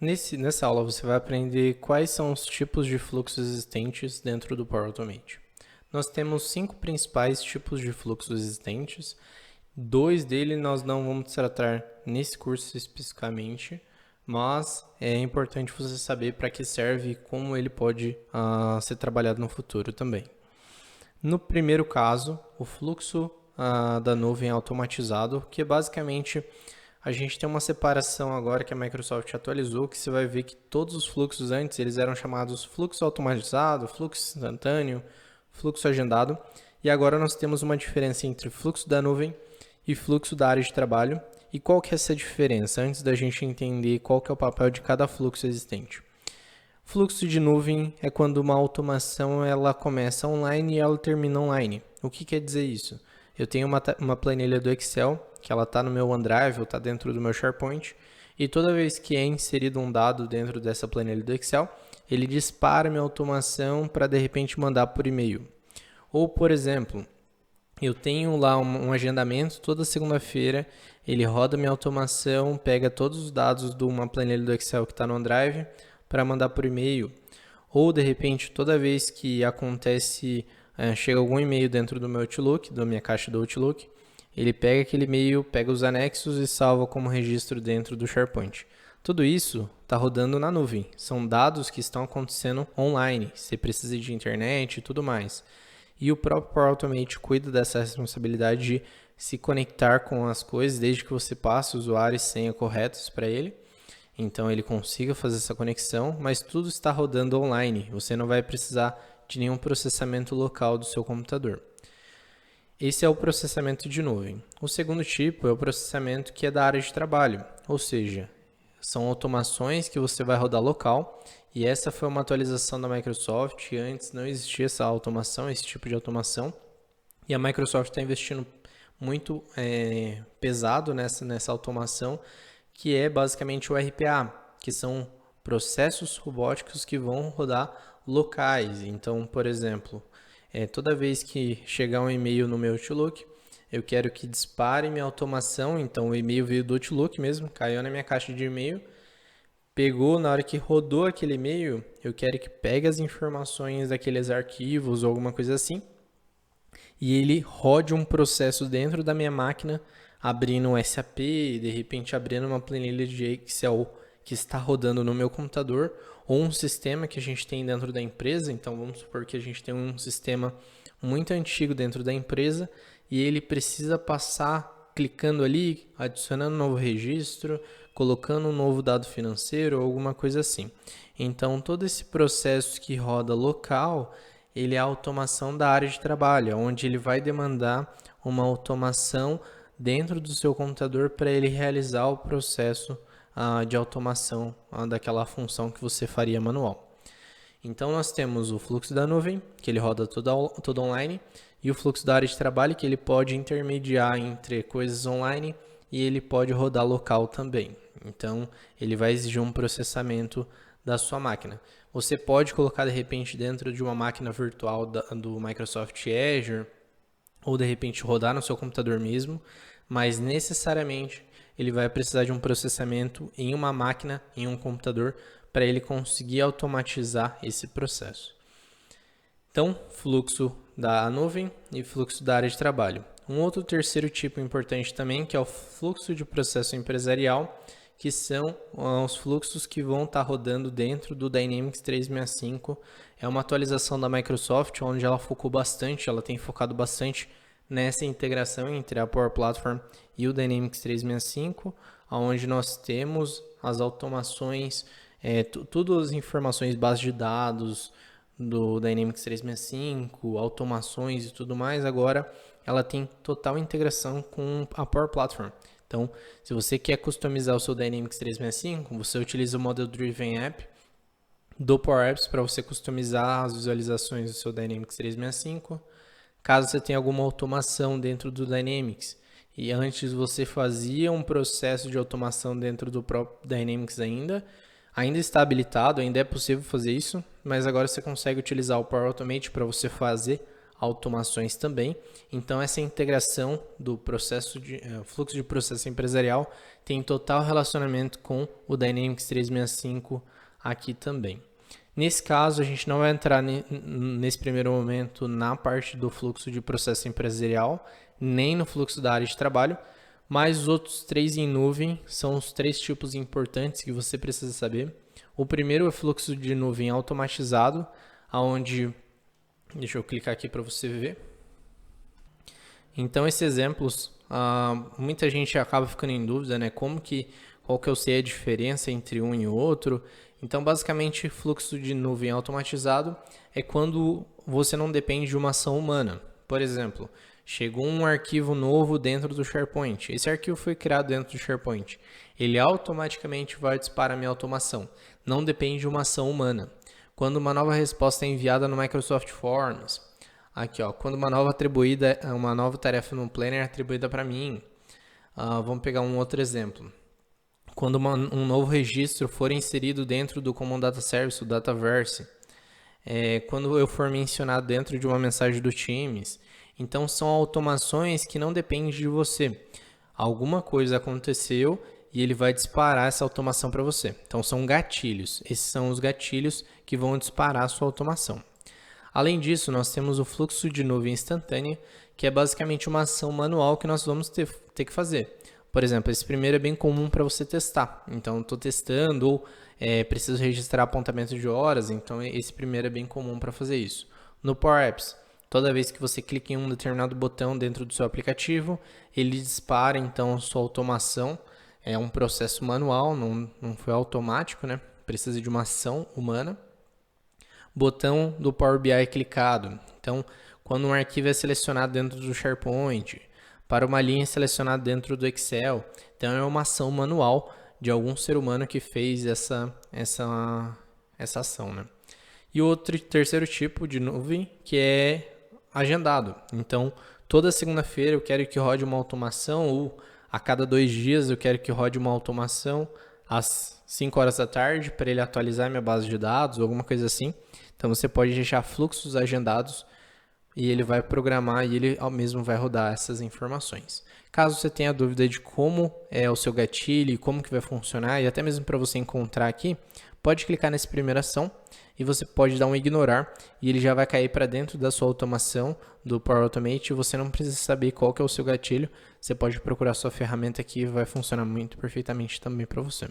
Nessa aula você vai aprender quais são os tipos de fluxos existentes dentro do Power Automate. Nós temos 5 principais tipos de fluxos existentes. 2 deles nós não vamos tratar nesse curso especificamente, mas é importante você saber para que serve e como ele pode ser trabalhado no futuro também. No primeiro caso, o fluxo da nuvem automatizado, que basicamente a gente tem uma separação agora que a Microsoft atualizou, que você vai ver que todos os fluxos antes eles eram chamados fluxo automatizado, fluxo instantâneo, fluxo agendado, e agora nós temos uma diferença entre fluxo da nuvem e fluxo da área de trabalho. E qual que é essa diferença? Antes da gente entender qual que é o papel de cada fluxo existente. Fluxo de nuvem é quando uma automação ela começa online e ela termina online. O que quer dizer isso? Eu tenho uma planilha do Excel, que ela está no meu OneDrive ou está dentro do meu SharePoint, e toda vez que é inserido um dado dentro dessa planilha do Excel, ele dispara minha automação para de repente mandar por e-mail. Ou, por exemplo, eu tenho lá um agendamento toda segunda-feira, ele roda minha automação, pega todos os dados de uma planilha do Excel que está no OneDrive para mandar por e-mail. Ou, de repente, toda vez que acontece, chega algum e-mail dentro do meu Outlook, da minha caixa do Outlook, ele pega aquele e-mail, pega os anexos e salva como registro dentro do SharePoint. Tudo isso está rodando na nuvem. São dados que estão acontecendo online. Você precisa de internet e tudo mais. E o próprio Power Automate cuida dessa responsabilidade de se conectar com as coisas desde que você passe usuário e senha corretos para ele. Então ele consiga fazer essa conexão, mas tudo está rodando online. Você não vai precisar de nenhum processamento local do seu computador. Esse é o processamento de nuvem. O segundo tipo é o processamento que é da área de trabalho, ou seja, são automações que você vai rodar local, e essa foi uma atualização da Microsoft. Antes não existia essa automação, esse tipo de automação, e a Microsoft está investindo muito pesado nessa automação, que é basicamente o RPA, que são processos robóticos que vão rodar locais. Então, por exemplo, toda vez que chegar um e-mail no meu Outlook, eu quero que dispare minha automação. Então o e-mail veio do Outlook mesmo, caiu na minha caixa de e-mail, pegou, na hora que rodou aquele e-mail, eu quero que pegue as informações daqueles arquivos ou alguma coisa assim, e ele rode um processo dentro da minha máquina, abrindo um SAP, de repente abrindo uma planilha de Excel que está rodando no meu computador, ou um sistema que a gente tem dentro da empresa. Então vamos supor que a gente tem um sistema muito antigo dentro da empresa e ele precisa passar clicando ali, adicionando um novo registro, colocando um novo dado financeiro ou alguma coisa assim. Então todo esse processo que roda local, ele é a automação da área de trabalho, onde ele vai demandar uma automação dentro do seu computador para ele realizar o processo de automação daquela função que você faria manual. Então nós temos o fluxo da nuvem, que ele roda todo online, e o fluxo da área de trabalho, que ele pode intermediar entre coisas online e ele pode rodar local também. Então ele vai exigir um processamento da sua máquina. Você pode colocar de repente dentro de uma máquina virtual do Microsoft Azure, ou de repente rodar no seu computador mesmo, mas necessariamente ele vai precisar de um processamento em uma máquina, em um computador, para ele conseguir automatizar esse processo. Então, fluxo da nuvem e fluxo da área de trabalho. Um outro terceiro tipo importante também, que é o fluxo de processo empresarial, que são os fluxos que vão estar rodando dentro do Dynamics 365. É uma atualização da Microsoft, onde ela focou bastante, ela tem focado bastante nessa integração entre a Power Platform e o Dynamics 365, onde nós temos as automações, todas as informações, base de dados do Dynamics 365, automações e tudo mais. Agora ela tem total integração com a Power Platform. Então, se você quer customizar o seu Dynamics 365, você utiliza o Model Driven App do Power Apps para você customizar as visualizações do seu Dynamics 365. Caso você tenha alguma automação dentro do Dynamics, e antes você fazia um processo de automação dentro do próprio Dynamics ainda está habilitado, ainda é possível fazer isso, mas agora você consegue utilizar o Power Automate para você fazer automações também. Então, essa integração do fluxo de processo empresarial tem total relacionamento com o Dynamics 365 aqui também. Nesse caso, a gente não vai entrar nesse primeiro momento na parte do fluxo de processo empresarial, nem no fluxo da área de trabalho, mas os outros 3 em nuvem são os 3 tipos importantes que você precisa saber. O primeiro é o fluxo de nuvem automatizado, onde, deixa eu clicar aqui para você ver. Então, esses exemplos, muita gente acaba ficando em dúvida, né? Qual que eu sei a diferença entre um e outro. Então, basicamente, fluxo de nuvem automatizado é quando você não depende de uma ação humana. Por exemplo, chegou um arquivo novo dentro do SharePoint. Esse arquivo foi criado dentro do SharePoint. Ele automaticamente vai disparar a minha automação. Não depende de uma ação humana. Quando uma nova resposta é enviada no Microsoft Forms, aqui, ó, quando uma nova tarefa no Planner é atribuída para mim. Vamos pegar um outro exemplo. Quando um novo registro for inserido dentro do Common Data Service, o Dataverse, quando eu for mencionado dentro de uma mensagem do Teams. Então, são automações que não dependem de você. Alguma coisa aconteceu e ele vai disparar essa automação para você. Então, são gatilhos. Esses são os gatilhos que vão disparar a sua automação. Além disso, nós temos o fluxo de nuvem instantânea, que é basicamente uma ação manual que nós vamos ter que fazer. Por exemplo, esse primeiro é bem comum para você testar. Então, estou testando ou preciso registrar apontamento de horas. Então, esse primeiro é bem comum para fazer isso. No Power Apps, toda vez que você clica em um determinado botão dentro do seu aplicativo, ele dispara então a sua automação. É um processo manual, não foi automático, né? Precisa de uma ação humana. Botão do Power BI clicado. Então, quando um arquivo é selecionado dentro do SharePoint, para uma linha selecionada dentro do Excel, então é uma ação manual de algum ser humano que fez essa ação, né? E outro terceiro tipo de nuvem que é agendado. Então, toda segunda-feira eu quero que rode uma automação, ou a cada 2 dias eu quero que rode uma automação às 5 horas da tarde para ele atualizar minha base de dados ou alguma coisa assim. Então, você pode deixar fluxos agendados e ele vai programar e ele mesmo vai rodar essas informações. Caso você tenha dúvida de como é o seu gatilho e como que vai funcionar, e até mesmo para você encontrar aqui, pode clicar nessa primeira ação e você pode dar um ignorar e ele já vai cair para dentro da sua automação do Power Automate e você não precisa saber qual que é o seu gatilho. Você pode procurar sua ferramenta aqui e vai funcionar muito perfeitamente também para você.